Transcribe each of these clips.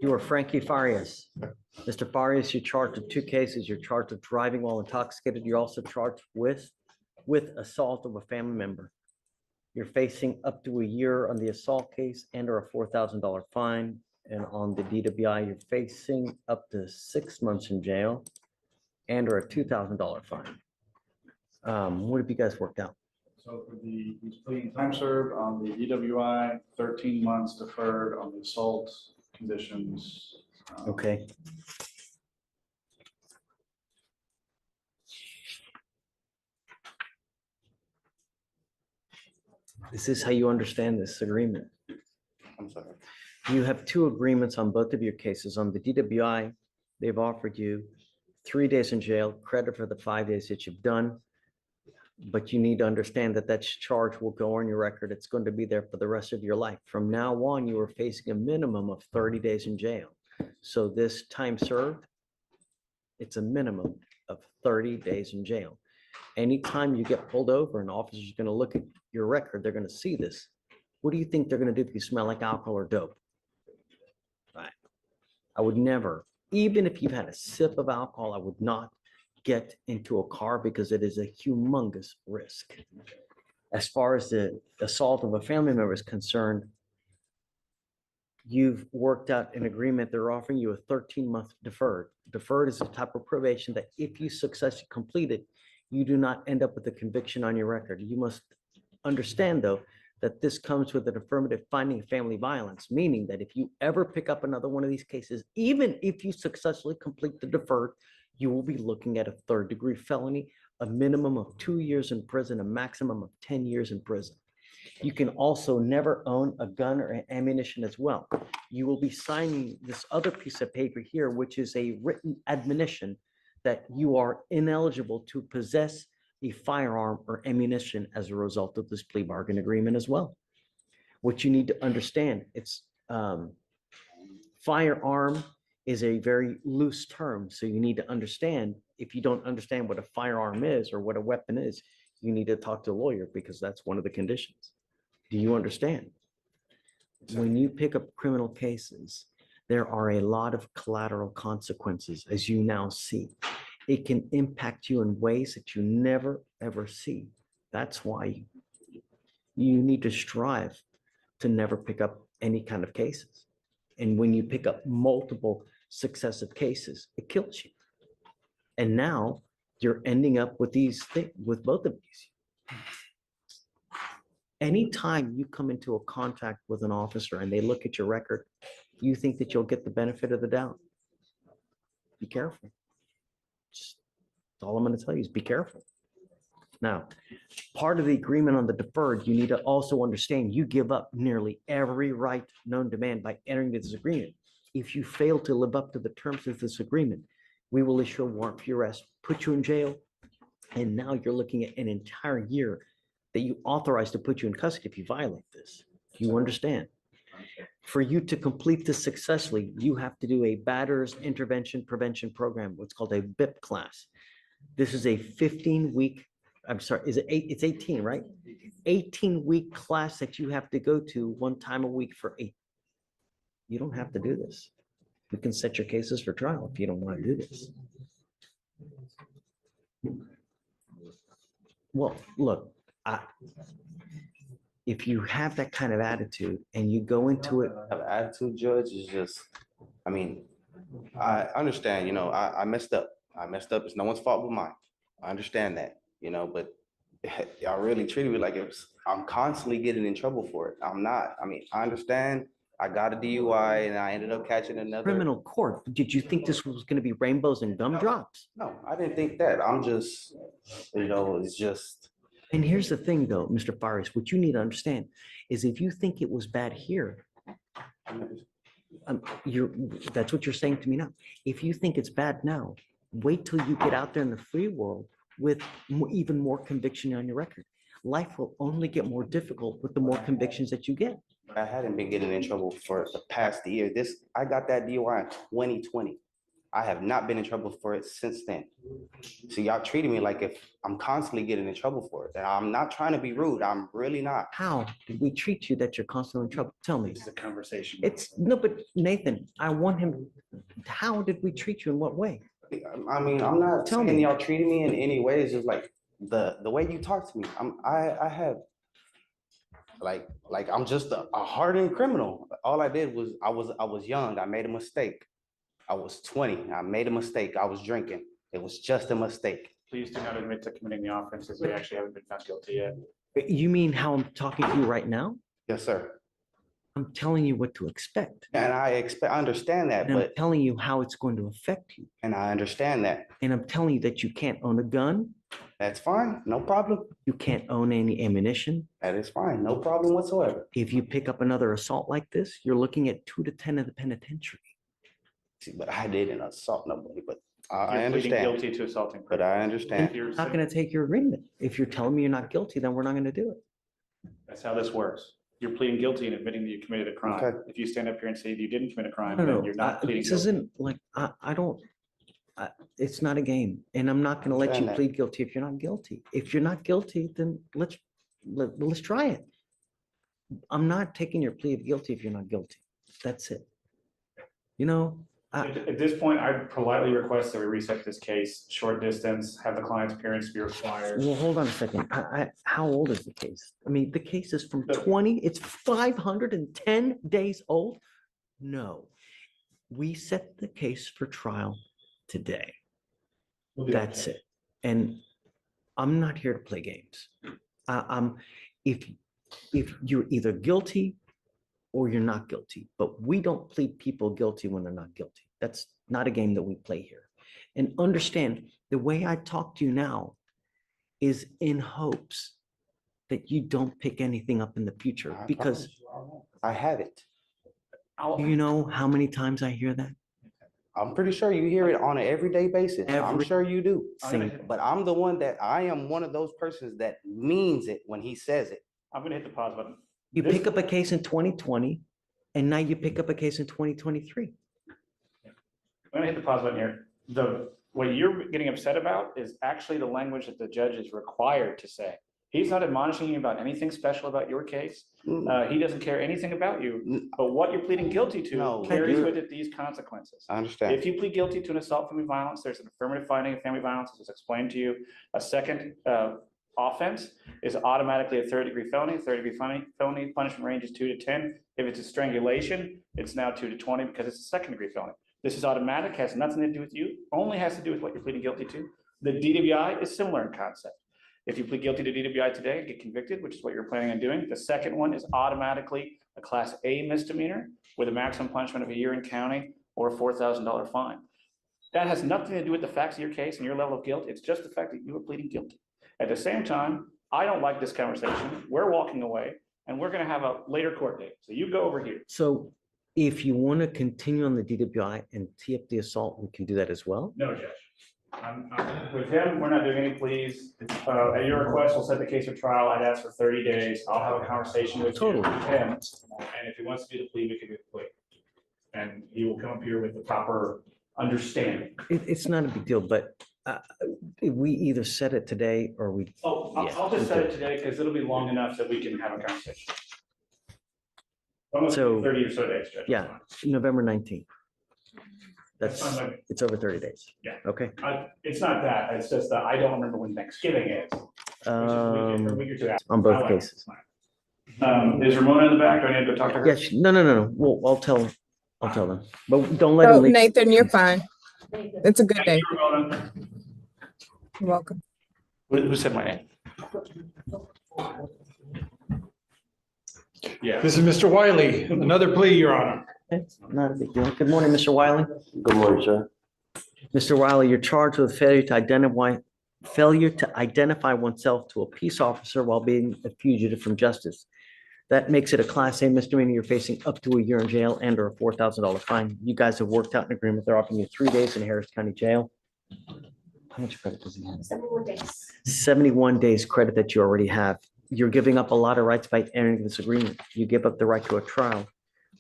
You are Frankie Farias. Mr. Farias, you're charged with 2 cases. You're charged with driving while intoxicated. You're also charged with assault of a family member. You're facing up to a year on the assault case and or a $4,000 fine. And on the DWI, you're facing up to 6 months in jail and or a $2,000 fine. What have you guys worked out? So for he's pleading time served on the DWI, 13 months deferred on the assault conditions. Okay. This is how you understand this agreement. I'm sorry. You have 2 agreements on both of your cases. On the DWI, they've offered you 3 days in jail, credit for the 5 days that you've done. But you need to understand that that charge will go on your record. It's going to be there for the rest of your life. From now on, you are facing a minimum of 30 days in jail. So this time served, it's a minimum of 30 days in jail. Anytime you get pulled over, an officer is going to look at your record. They're going to see this. What do you think they're going to do if you smell like alcohol or dope? Right. I would never, even if you've had a sip of alcohol, I would not get into a car because it is a humongous risk. As far as the assault of a family member is concerned, you've worked out an agreement. They're offering you a 13-month deferred. Deferred is a type of probation that if you successfully complete it, you do not end up with a conviction on your record. You must understand, though, that this comes with an affirmative finding of family violence, meaning that if you ever pick up another one of these cases, even if you successfully complete the deferred, you will be looking at a 3rd-degree felony, a minimum of 2 years in prison, a maximum of 10 years in prison. You can also never own a gun or ammunition as well. You will be signing this other piece of paper here, which is a written admonition that you are ineligible to possess a firearm or ammunition as a result of this plea bargain agreement as well. What you need to understand, it's firearm is a very loose term. So you need to understand, if you don't understand what a firearm is or what a weapon is, you need to talk to a lawyer because that's one of the conditions. Do you understand? When you pick up criminal cases, there are a lot of collateral consequences, as you now see. It can impact you in ways that you never, ever see. That's why you need to strive to never pick up any kind of cases. And when you pick up multiple successive cases, it kills you. And now you're ending up with these things, with both of these. Anytime you come into a contact with an officer and they look at your record, you think that you'll get the benefit of the doubt. Be careful. Just all I'm going to tell you is be careful. Now, part of the agreement on the deferred, you need to also understand you give up nearly every right known to man by entering this agreement. If you fail to live up to the terms of this agreement, we will issue a warrant for your arrest, put you in jail, and now you're looking at an entire year that you authorize to put you in custody if you violate this. You understand? For you to complete this successfully, you have to do a batterers intervention prevention program, what's called a BIP class. This is a 15-week, I'm sorry, is it 8? It's 18, right? 18-week class that you have to go to 1 time a week for 8. You don't have to do this. We can set your cases for trial if you don't want to do this. Well, look, if you have that kind of attitude and you go into it. Have attitude, Judge, is just, I mean, I understand, you know, I messed up. I messed up. It's no one's fault but mine. I understand that, you know, but y'all really treated me like it was, I'm constantly getting in trouble for it. I'm not. I mean, I understand. I got a DUI and I ended up catching another. Criminal court. Did you think this was going to be rainbows and gumdrops? No, I didn't think that. I'm just, you know, it's just. And here's the thing, though, Mr. Farias, what you need to understand is if you think it was bad here, that's what you're saying to me now. If you think it's bad now, wait till you get out there in the free world with even more conviction on your record. Life will only get more difficult with the more convictions that you get. I hadn't been getting in trouble for the past year. I got that DUI in 2020. I have not been in trouble for it since then. So y'all treating me like if I'm constantly getting in trouble for it. And I'm not trying to be rude. I'm really not. How did we treat you that you're constantly in trouble? Tell me. This is a conversation. It's, no, but Nathan, I want him, how did we treat you in what way? I mean, I'm not Tell saying me. y'all treating me in any way. It's just like the way you talk to me. I have like I'm just a hardened criminal. All I did was I was young. I made a mistake. I was 20. I made a mistake. I was drinking. It was just a mistake. Please do not admit to committing the offenses. We actually haven't been found guilty yet. You mean how I'm talking to you right now? Yes, sir. I'm telling you what to expect. And I understand that, And I'm but telling you how it's going to affect you. and I understand that. And I'm telling you that you can't own a gun. That's fine. No problem. You can't own any ammunition. That is fine. No problem whatsoever. If you pick up another assault like this, you're looking at 2 to 10 in the penitentiary. See, but I didn't assault nobody, but I You're pleading understand. guilty to assaulting. But I understand. You're- I'm not going to take your agreement. If you're telling me you're not guilty, then we're not going to do it. That's how this works. You're pleading guilty and admitting that you committed a crime. Okay. If you stand up here and say you didn't commit a crime, No, then no, you're not pleading this guilty. isn't like, I don't, it's not a game. And I'm not going to let you Understand that. plead guilty if you're not guilty. If you're not guilty, then let's try it. I'm not taking your plea of guilty if you're not guilty. That's it. You know, At this point, I politely request that we reset this case, short distance, have the client's appearance be required. well, hold on a second. How old is the case? I mean, the case is from The- 20, it's 510 days old. No, we set the case for trial today. We'll do that. That's it. And I'm not here to play games. If you're either guilty or you're not guilty, but we don't plead people guilty when they're not guilty. That's not a game that we play here. And understand, the way I talk to you now is in hopes that you don't pick anything up in the future, I because promise you I haven't. do you know how many times I hear that? I'm pretty sure you hear it on an everyday basis. I'm Every sure you do. Same. But I'm the one that I am one of those persons that means it when he says it. I'm gonna hit the pause button. You This- pick up a case in 2020, and now you pick up a case in 2023. I'm gonna hit the pause button here. What you're getting upset about is actually the language that the judge is required to say. He's not admonishing you about anything special about your case. He doesn't care anything about you, Mm, but what you're pleading guilty to No, carries you're- with it these consequences. I understand. If you plead guilty to an assault family violence, there's an affirmative finding of family violence, as was explained to you. A second offense is automatically a third-degree felony. Third-degree felony punishment range is 2 to 10. If it's a strangulation, it's now 2 to 20 because it's a second-degree felony. This is automatic, has nothing to do with you, only has to do with what you're pleading guilty to. The DWI is similar in concept. If you plead guilty to DWI today and get convicted, which is what you're planning on doing, the second one is automatically a Class A misdemeanor with a maximum punishment of a year in county or a $4,000 fine. That has nothing to do with the facts of your case and your level of guilt. It's just the fact that you are pleading guilty. At the same time, I don't like this conversation. We're walking away and we're going to have a later court date. So you go over here. So if you want to continue on the DWI and tee up the assault, we can do that as well. No, Judge. With him, we're not doing any pleas. At your request, we'll set the case for trial. I'd ask for 30 days. I'll have a conversation with Totally. him. And if he wants to do the plea, we can do the plea. And he will come up here with the proper understanding. It's not a big deal, but we either set it today or we, Oh, I'll just set it today because it'll be long enough that we can have a conversation. Almost So, 30 or so days, Judge. yeah. November 19th. That's That's, fine, it's over 30 days. Yeah. Okay. It's not that, it's just that I don't remember when Thanksgiving is. Which is a week or two after. On both I like it. cases. Is Ramona in the back? Do I need to go talk to her? Yes, no. Well, I'll tell them, but don't let Oh, them leak. Nathan, you're fine. It's a good day. Thank you, Ramona. You're welcome. Who said my name? Yeah. This is Mr. Wiley, another plea, Your Honor. It's not a big deal. Good morning, Mr. Wiley. Good morning, sir. Mr. Wiley, you're charged with failure to identify oneself to a peace officer while being a fugitive from justice. That makes it a Class A misdemeanor. You're facing up to a year in jail and or a $4,000 fine. You guys have worked out an agreement. They're offering you 3 days in Harris County Jail. How much credit does he have? 71 days. 71 days credit that you already have. You're giving up a lot of rights by entering this agreement. You give up the right to a trial.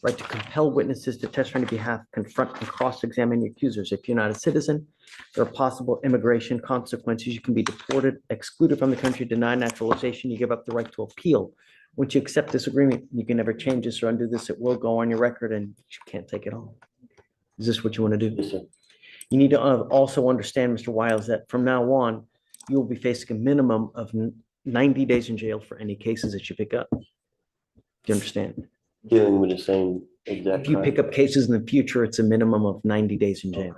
right to compel witnesses to testify on your behalf, confront and cross-examine your accusers. If you're not a citizen, there are possible immigration consequences. You can be deported, excluded from the country, denied naturalization. You give up the right to appeal. Once you accept this agreement, you can never change this or undo this. It will go on your record and you can't take it off. Is this what you want to do? Yes, sir. You need to also understand, Mr. Wiles, that from now on, you will be facing a minimum of 90 days in jail for any cases that you pick up. Do you understand? Dealing with the same exact If you pick crime. up cases in the future, it's a minimum of 90 days in jail.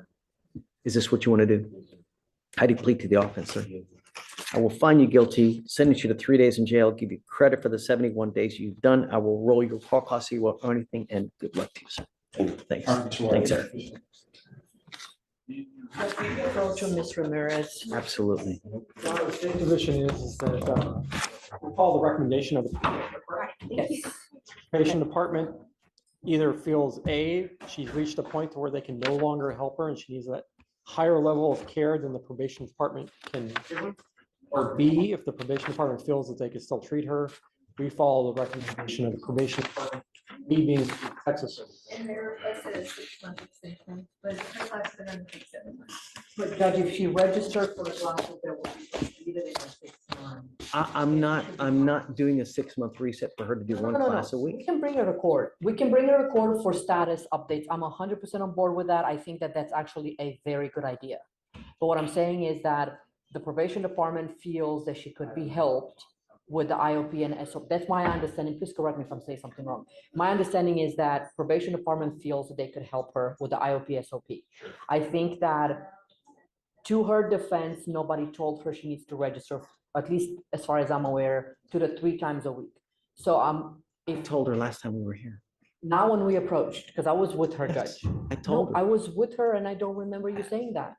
Is this what you want to do? How do you plead to the offense, sir? I will find you guilty, sentence you to 3 days in jail, give you credit for the 71 days you've done. I will roll your call costs, you won't owe anything, and good luck to you, sir. Thanks. Thanks, sir. Go to Ms. Ramirez. Absolutely. The state position is that we follow the recommendation of the Yes. probation department. Either feels A, she's reached a point to where they can no longer help her and she needs a higher level of care than the probation department can give her. Or B, if the probation department feels that they can still treat her, we follow the recommendation of the probation department. B being Texas. And their request is 6-month extension, but her last been under 7 months. But Judge, if she registered for the classes, there will be either in 6 months. I'm not doing a 6-month reset for her to do one class a We week. can bring her to court. We can bring her to court for status updates. I'm 100% on board with that. I think that that's actually a very good idea. But what I'm saying is that the probation department feels that she could be helped with the IOP and SOP. That's my understanding. Please correct me if I'm saying something wrong. My understanding is that probation department feels that they could help her with the IOP SOP. I think that to her defense, nobody told her she needs to register, at least as far as I'm aware, 2 to 3 times a week. So I if told her last time we were here. now when we approached, because I was with her, Yes, Judge. I No, told I her. was with her and I don't remember you saying that.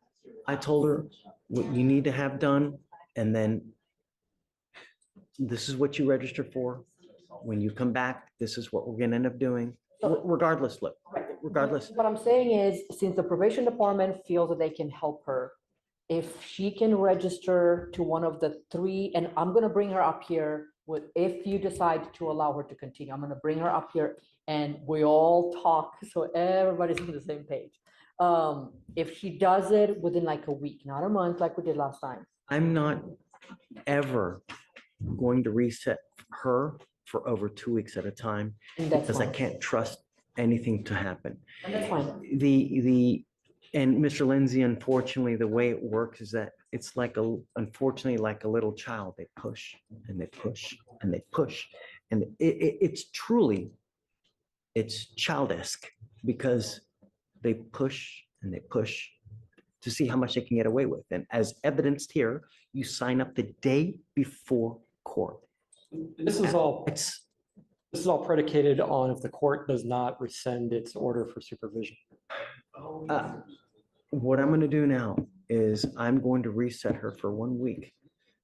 I told her what you need to have done, and then this is what you registered for. When you come back, this is what we're gonna end up doing. Regardless, look, regardless. What I'm saying is, since the probation department feels that they can help her, if she can register to one of the 3, and I'm gonna bring her up here with, if you decide to allow her to continue, I'm gonna bring her up here and we all talk, so everybody's on the same page. If she does it within like a week, not a month like we did last time. I'm not ever going to reset her for over 2 weeks at a time And that's because I fine. can't trust anything to happen. And that's fine. And Mr. Lindsay, unfortunately, the way it works is that it's unfortunately, like a little child. They push and they push and they push. And it's truly, it's childish because they push and they push to see how much they can get away with. And as evidenced here, you sign up the day before court. This is all It's, predicated on if the court does not rescind its order for supervision. what I'm gonna do now is I'm going to reset her for 1 week.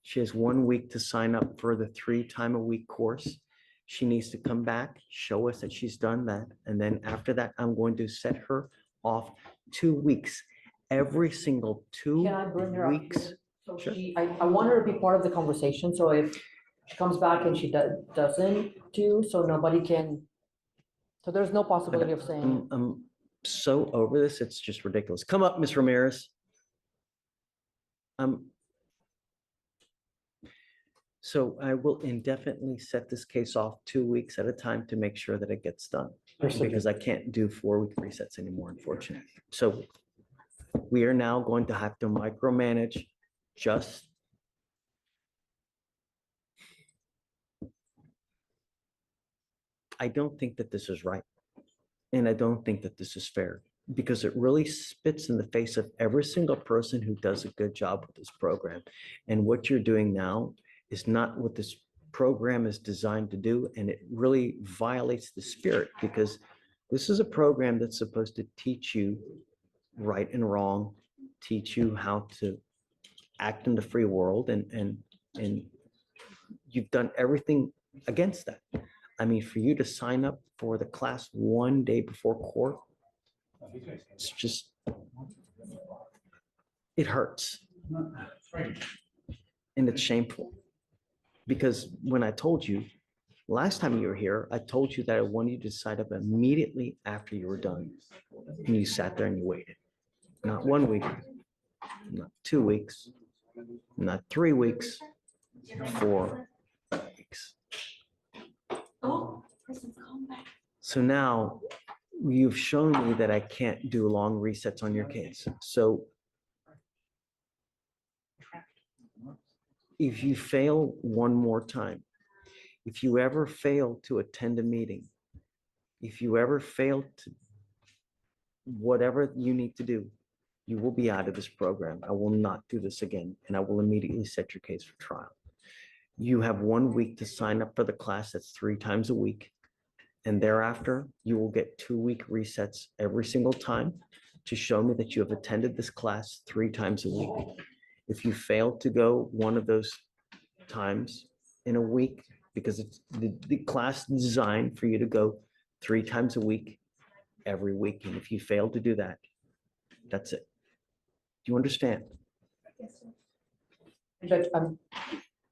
She has 1 week to sign up for the 3-time-a-week course. She needs to come back, show us that she's done that, and then after that, I'm going to set her off 2 weeks. Every single 2 Can I bring her up weeks. here? So Sure. I want her to be part of the conversation, so if she comes back and she doesn't do, so nobody can, so there's no possibility of saying, I'm so over this, it's just ridiculous. Come up, Ms. Ramirez. So I will indefinitely set this case off 2 weeks at a time to make sure that it gets done. Because I can't do 4-week resets anymore, unfortunately. So we are now going to have to micromanage just. I don't think that this is right. And I don't think that this is fair because it really spits in the face of every single person who does a good job with this program. And what you're doing now is not what this program is designed to do. And it really violates the spirit because this is a program that's supposed to teach you right and wrong, teach you how to act in the free world. And you've done everything against that. I mean, for you to sign up for the class 1 day before court, it's just, it hurts. And it's shameful. Because when I told you, Last time you were here, I told you that I wanted you to sign up immediately after you were done. And you sat there and you waited. Not 1 week, not 2 weeks, not 3 weeks, 4 weeks. Oh, person's come back. So now you've shown me that I can't do long resets on your case. So if you fail one more time, if you ever fail to attend a meeting, if you ever fail to whatever you need to do, you will be out of this program. I will not do this again, and I will immediately set your case for trial. You have 1 week to sign up for the class. That's 3 times a week. And thereafter, you will get 2-week resets every single time to show me that you have attended this class 3 times a week. If you fail to go one of those times in a week, because it's the class is designed for you to go 3 times a week, every week. And if you fail to do that, that's it. Do you understand? Yes, sir. Judge,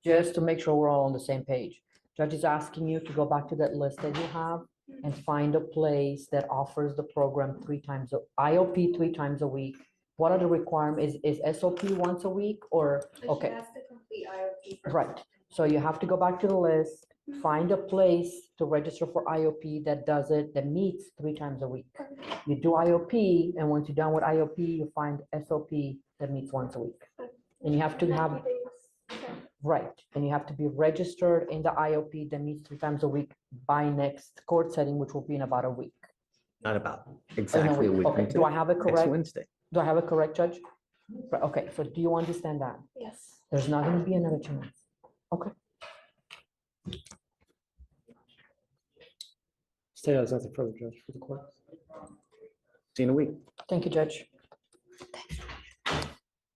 just to make sure we're all on the same page. Judge is asking you to go back to that list that you have and find a place that offers the program 3 times, IOP 3 times a week. What are the requirements? Is SOP once a week or, okay, She has to complete IOP. first. right. So you have to go back to the list, find a place to register for IOP that does it, that meets 3 times a week. You do IOP, and once you're done with IOP, you find SOP that meets once a week. And you have to have, 90 days. Okay. right, and you have to be registered in the IOP that meets 3 times a week by next court setting, which will be in about a week. Not about In exactly a week Okay, from do I today, have it next correct? Wednesday. Do I have it correct, Judge? Right, okay, so do you understand that? Yes. There's not gonna be another 2 months. Okay. State has nothing further, Judge, for the court. See you in a week. Thank you, Judge.